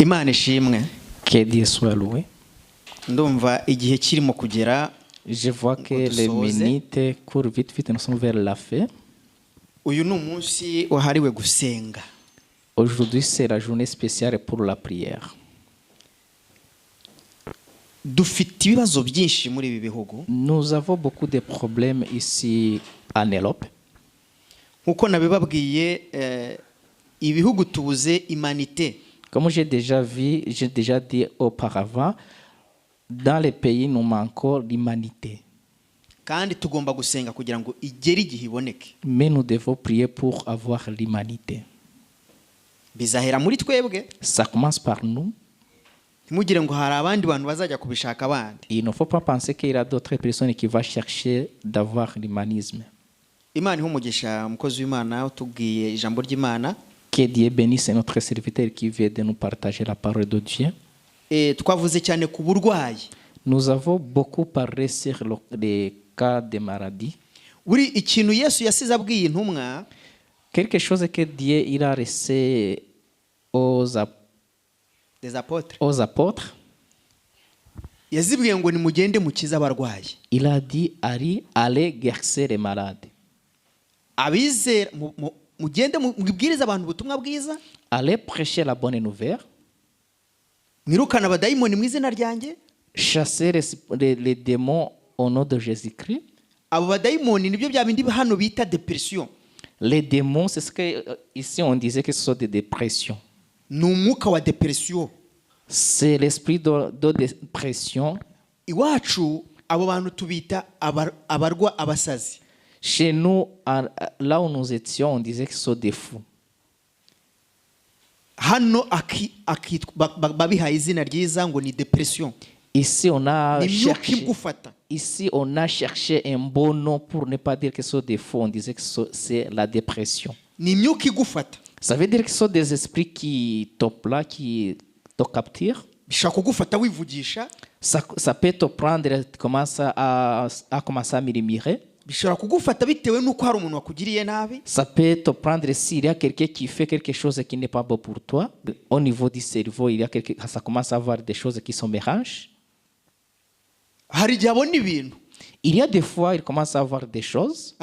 Imana ishimwe. Que Dieu soit loué. Ndumva igihe kirimo kugera. Je vois que les minutes courent vite, nous sommes vers la fin. Uyu ni umunsi wahariwe gusenga. Aujourd'hui, c'est la journée spéciale pour la prière. Dufite ibibazo byinshi muri ibi bihugu. Nous avons beaucoup de problèmes ici en Europe. Nkuko nabibabwiye ibihugu tubuze humanité. Comme j'ai déjà dit auparavant, dans les pays nous manquons l'humanité. Kandi tugomba gusenga kugira ngo igere igihe iboneke. Mais nous devons prier pour avoir l'humanité. Bizahera muri twebwe. Ça commence par nous. Ntimugire ngo hari abandi bantu bazajya kubishaka abandi. Il ne faut pas penser qu'il y a d'autres personnes qui vont chercher d'avoir l'humanisme. Imana ihumugisha umukozi w'Imana utubwiye ijambo ry'Imana. Que Dieu bénisse notre serviteur qui vient de nous partager la parole de Dieu. Twavuze cyane ku burwayi. Nous avons beaucoup parlé sur les cas de maladie. Uri ikintu Yesu yasize abwiye intumwa. Quelque chose que Dieu il a laissé aux apôtres. Yazibwiye ngo nimugende mukiza abarwayi. Il a dit allez guérir les malades. Abizera mugende mubwiriza abantu ubutumwa bwiza. Allez prêcher la bonne nouvelle. Mwirukana abadayimoni mu izina ryanjye. Chasser les démons au nom de Jésus-Christ. Abo badayimoni nibyo bya bindi hano bita depression. Les démons, c'est ce que ici on disait que ce sont des dépressions. Ni umwuka wa depression. C'est l'esprit de dépression. Iwacu abo bantu tubita abarwa abasazi. Chez nous, là où nous étions, on disait que ce sont des fous. Hano babihaye izina ryiza ngo ni depression. Ici on a cherché un bon nom pour ne pas dire que ce sont des fous. On disait que c'est la dépression. Ça veut dire que ce sont des esprits qui t'opèrent, qui te capturent. Ça peut te prendre, commencer à murmurer. Ça peut te prendre s'il y a quelqu'un qui fait quelque chose qui n'est pas bon pour toi. Au niveau du cerveau, ça commence à avoir des choses qui sont mélanges. Il y a des fois, il commence à avoir des choses.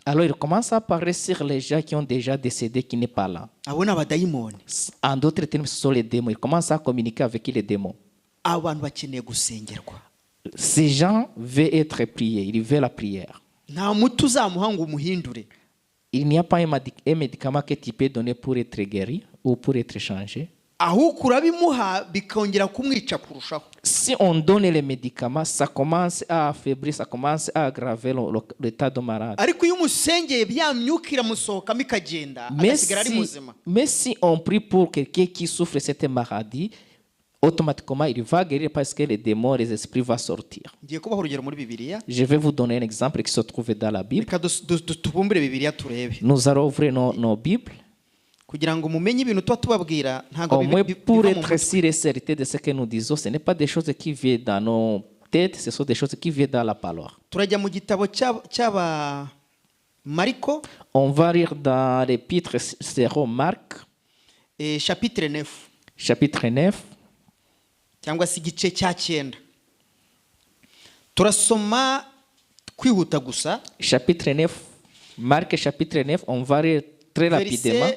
Alors il commence à parler sur les gens qui ont déjà décédé, qui n'est pas là. En d'autres termes, ce sont les démons. Il commence à communiquer avec les démons. Ces gens veulent être priés, ils veulent la prière. Il n'y a pas un médicament que tu peux donner pour être guéri ou pour être changé. Si on donne les médicaments, ça commence à affaiblir, ça commence à aggraver l'état de malade. Mais si on prie pour quelqu'un qui souffre de cette maladie, automatiquement il va guérir parce que les démons, les esprits vont sortir. Je vais vous donner un exemple qui se trouve dans la Bible. Nous allons ouvrir nos Bibles. Au moins pour être sûr et certain de ce que nous disons, ce n'est pas des choses qui viennent dans nos têtes, ce sont des choses qui viennent dans la parole. On va lire dans l'épître selon Marc, chapitre 9. Cyangwa se igice cya 9. Turasoma kwihuta gusa. Chapitre 9, Marc chapitre 9, on va lire très rapidement.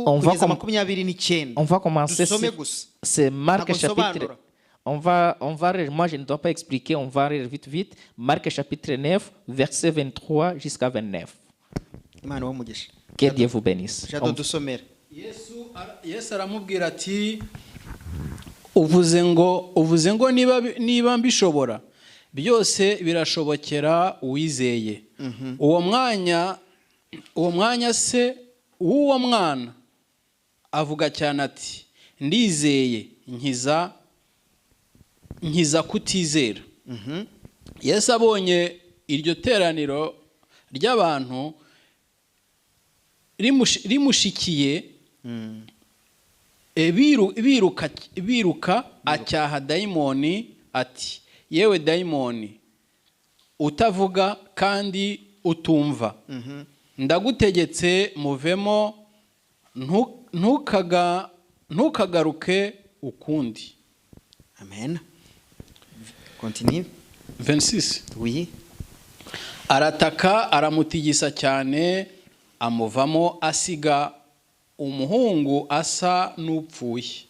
On va commencer. C'est Marc chapitre. On va lire, moi je ne dois pas expliquer, on va lire vite. Marc chapitre 9, verset 23 jusqu'à 29. Que Dieu vous bénisse. Yesu aramubwira ati uvuze ngo niba mbishobora byose birashobokera uwizeye. Uwo mwanya se w'uwo mwana avuga cyane ati ndizeye nkiza kutizera. Yesu abonye iryo teraniro ry'abantu rimushikiye biruka acyaha dayimoni ati yewe dayimoni utavuga kandi utumva ndagutegetse muvemo ntukagaruke ukundi. Amen. Continue. 26. Oui. Arataka aramutigisa cyane amuvamo asiga umuhungu asa n'upfuye.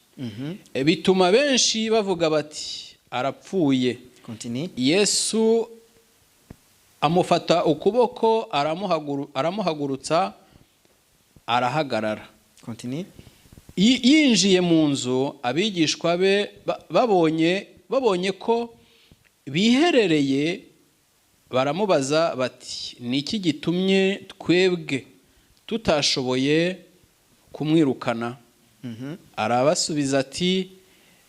Bituma benshi bavuga bati arapfuye. Continue. Yesu amufata ukuboko aramuhagurutsa arahagarara. Continue. Yinjiye mu nzu abigishwa be babonye ko biherereye baramubaza bati niki gitumye twebwe tutashoboye kumwirukana? Arabasubiza ati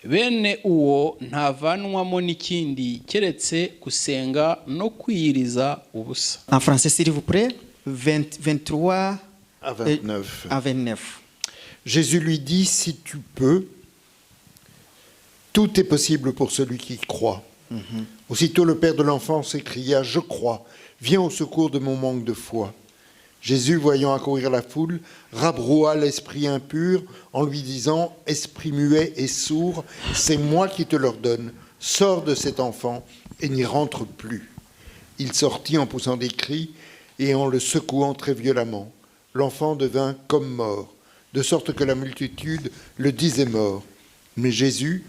bene uwo ntavanwamo n'ikindi keretse gusenga no kwiyiriza ubusa. En français s'il vous plaît, 23 à 29. À 29. Jésus lui dit, si tu peux, tout est possible pour celui qui croit. Aussitôt le père de l'enfant s'écria, je crois, viens au secours de mon manque de foi. Jésus, voyant accourir la foule, rabroua l'esprit impur en lui disant, esprit muet et sourd, c'est moi qui te l'ordonne, sors de cet enfant et n'y rentre plus. Il sortit en poussant des cris et en le secouant très violemment. L'enfant devint comme mort, de sorte que la multitude le disait mort. Mais Jésus,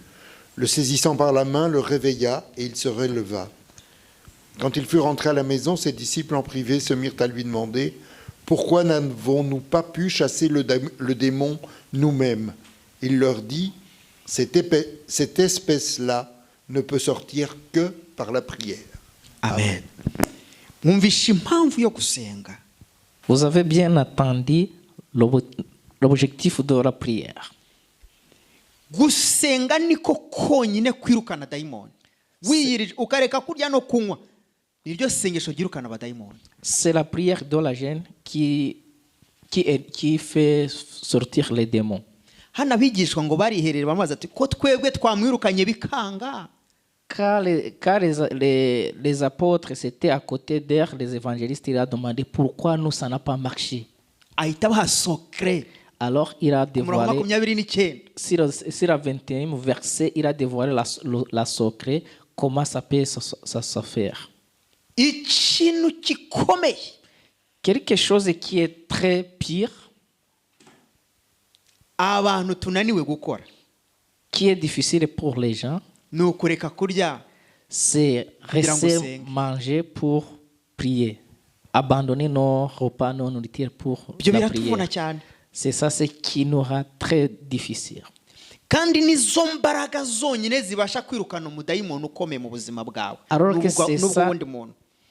le saisissant par la main, le réveilla et il se releva. Quand il fut rentré à la maison, ses disciples en privé se mirent à lui demander « Pourquoi n'avons-nous pas pu chasser le démon nous-mêmes » Il leur dit « Cette espèce-là ne peut sortir que par la prière. » Amen. Vous avez bien entendu l'objectif de la prière. Gusenga niko konyine kwirukana daimoni. Wiyirije ukareka kurya no kunywa. Niryo sengesho girukana abadaimoni. C'est la prière de la jeune qui fait sortir les démons. Hana bigishwa ngo bariherere bamaze ati ko twebwe twamwirukanye bikanga. Car les apôtres étaient à côté d'eux, les évangélistes, il a demandé pourquoi nous ça n'a pas marché. Ahita baha secret. Alors il a dévoilé, sur le 21e verset, il a dévoilé la secret, comment ça peut se faire. Quelque chose qui est très pire, qui est difficile pour les gens, c'est rester manger pour prier, abandonner nos repas, nos nourritures pour la prière. C'est ça ce qui nous rend très difficile.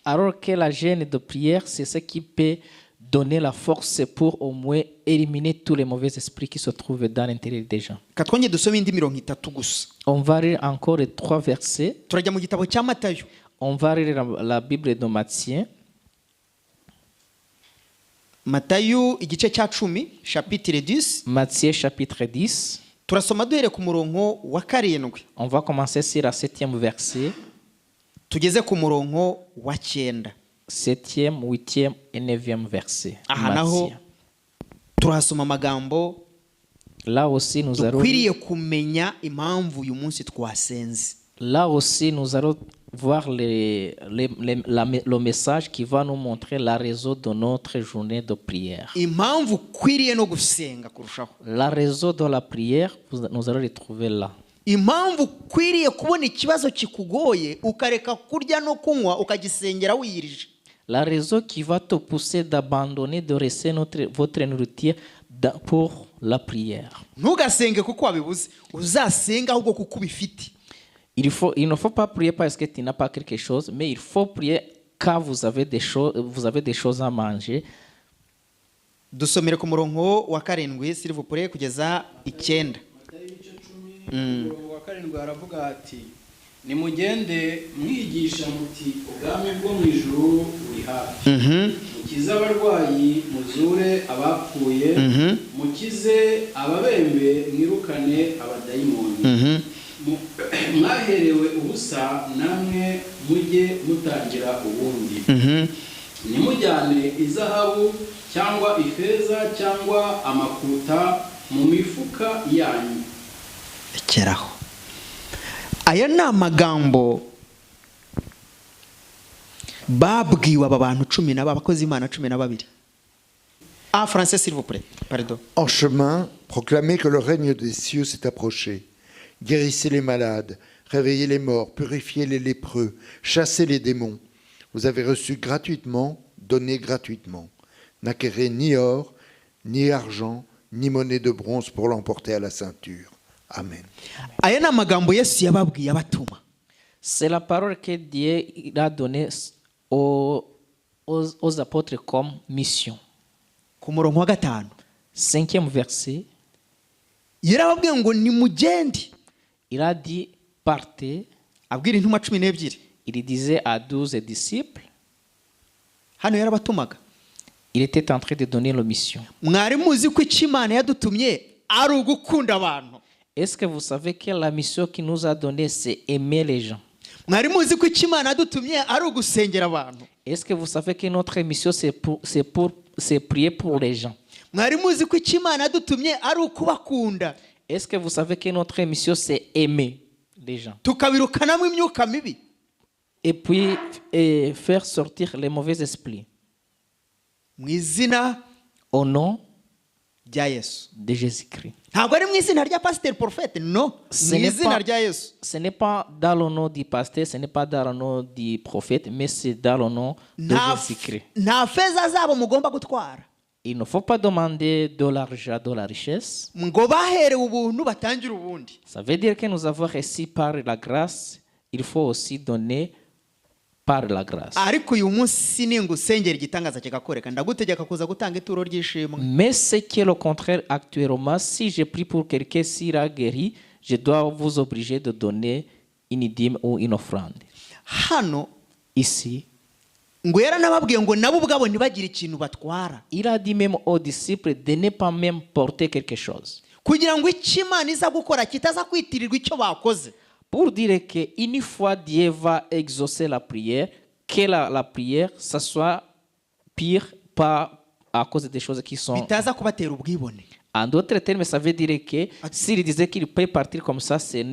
Alors que la gêne de prière, c'est ce qui peut donner la force pour au moins éliminer tous les mauvais esprits qui se trouvent dans l'intérieur des gens. On va lire encore les 3 versets. On va lire la Bible de Matthieu. Matayo igice cya 10 chapitre 10. Matthieu chapitre 10. Turasoma duhere ku murongo wa 7. On va commencer sur le 7e verset. Tugeze ku murongo wa 9. 7e, 8e et 9e verset. Aha naho turasoma amagambo. Là aussi nous allons kumenya impamvu uyu munsi twasenze. Là aussi nous allons voir le message qui va nous montrer la raison de notre journée de prière. La raison de la prière, nous allons le trouver là. La raison qui va te pousser d'abandonner, de rester votre nourriture pour la prière. Il ne faut pas prier parce que tu n'as pas quelque chose, mais il faut prier quand vous avez des choses à manger. Dusomere ku murongo wa 7 s'il vous plaît kugeza 9. Wa 7 aravuga ati nimugende mwigisha muti ubwami bwo mu ijuru buri hafi. Mukize abarwayi, muzure abapfuye, mukize ababembe, mwirukane abadayimoni. Mwaherewe ubusa namwe mujye mutangira ubundi. nimujyane izahabu cyangwa ifeza cyangwa amakuta mu mifuka yanyu. Rekeraho. Aya ni amagambo babwiwe aba bantu 10 abakozi Imana 12. Ah, français s'il vous plaît. Pardon. En chemin, proclamez que le règne des cieux s'est approché. Guérissez les malades, réveillez les morts, purifiez les lépreux, chassez les démons. Vous avez reçu gratuitement, donnez gratuitement. N'acquérez ni or, ni argent, ni monnaie de bronze pour l'emporter à la ceinture. Amen. Aya ni amagambo Yesu yababwiye abatuma. C'est la parole que Dieu a donnée aux apôtres comme mission. Ku murongo wa 5. 5e verset, Yarababwiye ngo nimugende. il a dit partez. Abwira intumwa 12. Il disait à 12 disciples, Hano yarabatumaga. il était en train de donner la mission. Mwari muzi ko Imana yadutumye ari ugukunda abantu. Est-ce que vous savez que la mission qui nous a donnée, c'est aimer les gens? Mwari muzi ko Imana yadutumye ari ugusengera abantu. Est-ce que vous savez que notre mission, c'est prier pour les gens? Mwari muzi ko Imana yadutumye ari ukubakunda. Est-ce que vous savez que notre mission, c'est aimer les gens? Tukabirukanamo imyuka mibi. Et puis faire sortir les mauvais esprits. Mu izina Au nom rya Yesu. de Jésus-Christ. Ntabwo ari mu izina rya pasteur prophète, no. Ce Mu n'est izina pas- rya Yesu. Ce n'est pas dans le nom du pasteur, ce n'est pas dans le nom du prophète, mais c'est dans le nom de Jésus-Christ. Nta feza zabo mugomba gutwara. Il ne faut pas demander de l'argent, de la richesse. Ngo baherewe ubuntu batangire ubundi. Ça veut dire que nous avons reçu par la grâce, il faut aussi donner par la grâce. Ariko uyu munsi ningusengera igitangaza kigakoreka ndagutegeka kuza gutanga ituro ry'ishimwe. Mais ce qui est le contraire actuellement, si je prie pour quelqu'un s'il a guéri, je dois vous obliger de donner une dîme ou une offrande. Hano Ici, ngo yaranababwiye ngo nabo ubwabo ntibagire ikintu batwara. il a dit même aux disciples de ne pas même porter quelque chose. Kugira ngo icyo Imana iza gukora kitaza kwitirirwa icyo bakoze. Pour dire qu'une fois Dieu va exaucer la prière, que la prière, ça soit pire, pas à cause des choses qui sont... Bitaza kubatera ubwibone. En d'autres termes, ça veut dire que s'il disait qu'il peut partir comme ça, c'est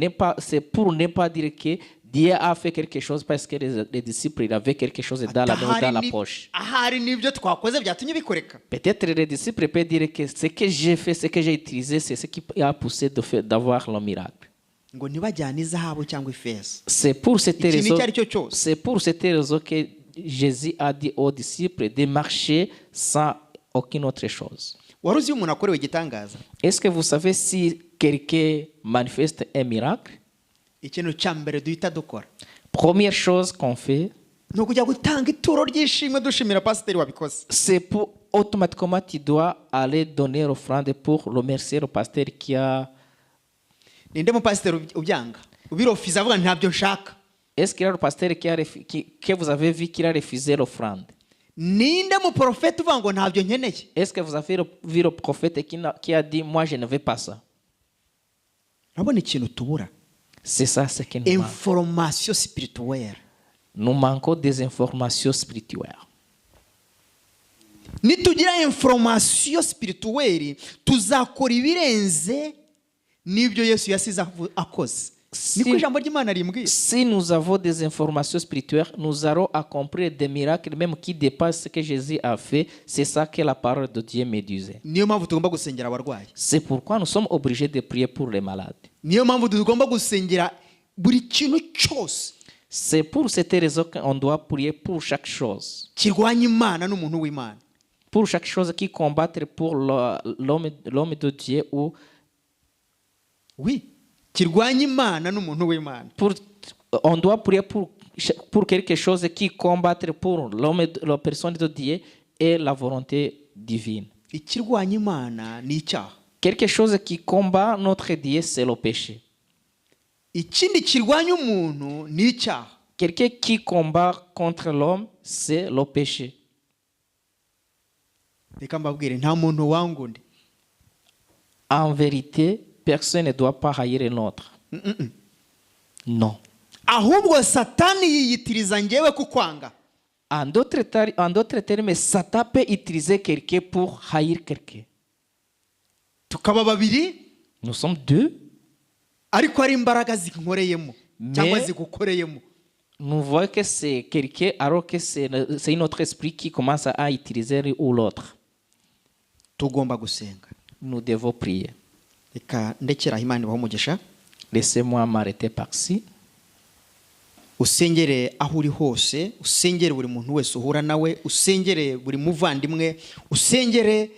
pour ne pas dire que Dieu a fait quelque chose parce que les disciples ils avaient quelque chose dans la poche. Ahari nibyo twakoze byatumye bikoreka. Peut-être les disciples peuvent dire que ce que j'ai fait, ce que j'ai utilisé, c'est ce qui a poussé d'avoir le miracle. Ngo ntibajyane izahabu cyangwa ifeza. C'est pour cette Ikintu raison, icyo ari cyo cyose. c'est pour cette raison que Jésus a dit aux disciples de marcher sans aucune autre chose. Wari uzi umuntu akorewe igitangaza. Est-ce que vous savez si quelqu'un manifeste un miracle? Ikintu cya mbere duhita dukora. Première chose qu'on fait, Ni ukujya gutanga ituro ry'ishimwe dushimira pasiteri wabikoze. c'est pour automatiquement tu dois aller donner l'offrande pour remercier le pasteur qui a... Ninde mu pasiteri ubyanga? Ubirofiza avuga ntabyo nshaka. Est-ce qu'il y a le pasteur que vous avez vu qu'il a refusé l'offrande? Ninde mu profete uvuga ngo ntabyo nkeneye? Est-ce que vous avez vu le prophète qui a dit moi je ne veux pas ça? Urabona ikintu tubura. C'est ça ce que nous manquons. Information spirituelle. Nous manquons des informations spirituelles. Nitugira information spirituelle tuzakora ibirenze n'ibyo Yesu yasize akoze. Niko ijambo ry'Imana rimbwiye. Si nous avons des informations spirituelles, nous allons accomplir des miracles même qui dépassent ce que Jésus a fait. C'est ça que la parole de Dieu me disait. Niyo mpamvu tugomba gusengera abarwayi. C'est pourquoi nous sommes obligés de prier pour les malades. Niyo mpamvu tugomba gusengera buri kintu cyose C'est pour cette raison qu'on doit prier pour chaque chose. kirwanya Imana n'umuntu w'Imana. Pour chaque chose qui combattre pour l'homme de Dieu ou Oui, kirwanya Imana n'umuntu w'Imana. on doit prier pour quelque chose qui combattre pour la personne de Dieu et la volonté divine. Ikirwanya Imana ni icyaha. Quelque chose qui combat notre Dieu, c'est le péché. Ikindi kirwanya umuntu ni icyaha. Quelqu'un qui combat contre l'homme, c'est le péché. Reka mbabwire nta muntu wanga undi. En vérité, personne ne doit pas haïr un autre. Non. Ahubwo Satani yiyitiriza njyewe kukwanga. En d'autres termes, Satan peut utiliser quelqu'un pour haïr quelqu'un. tukaba babiri Nous sommes deux, ariko ari imbaraga zinkoreyemo cyangwa Mais- zigukoreyemo. nous voyons que c'est quelqu'un alors que c'est notre esprit qui commence à utiliser l'un ou l'autre. Tugomba gusenga. Nous devons prier. Reka ndekeraho Imana ibahe umugisha. Laissez-moi m'arrêter par-ci. Usengere aho uri hose, usengere buri muntu wese uhura nawe, usengere buri muvandimwe, usengere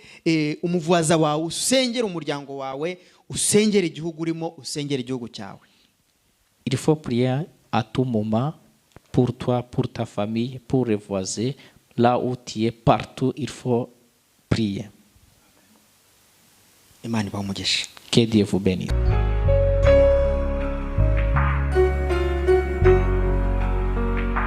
umuvuza wawe, usengere umuryango wawe, usengere igihugu urimo, usengere igihugu cyawe. Il faut prier à tout moment pour toi, pour ta famille, pour les voisins. Là où tu es, partout, il faut prier. Imana ibahe umugisha. Que Dieu vous bénisse.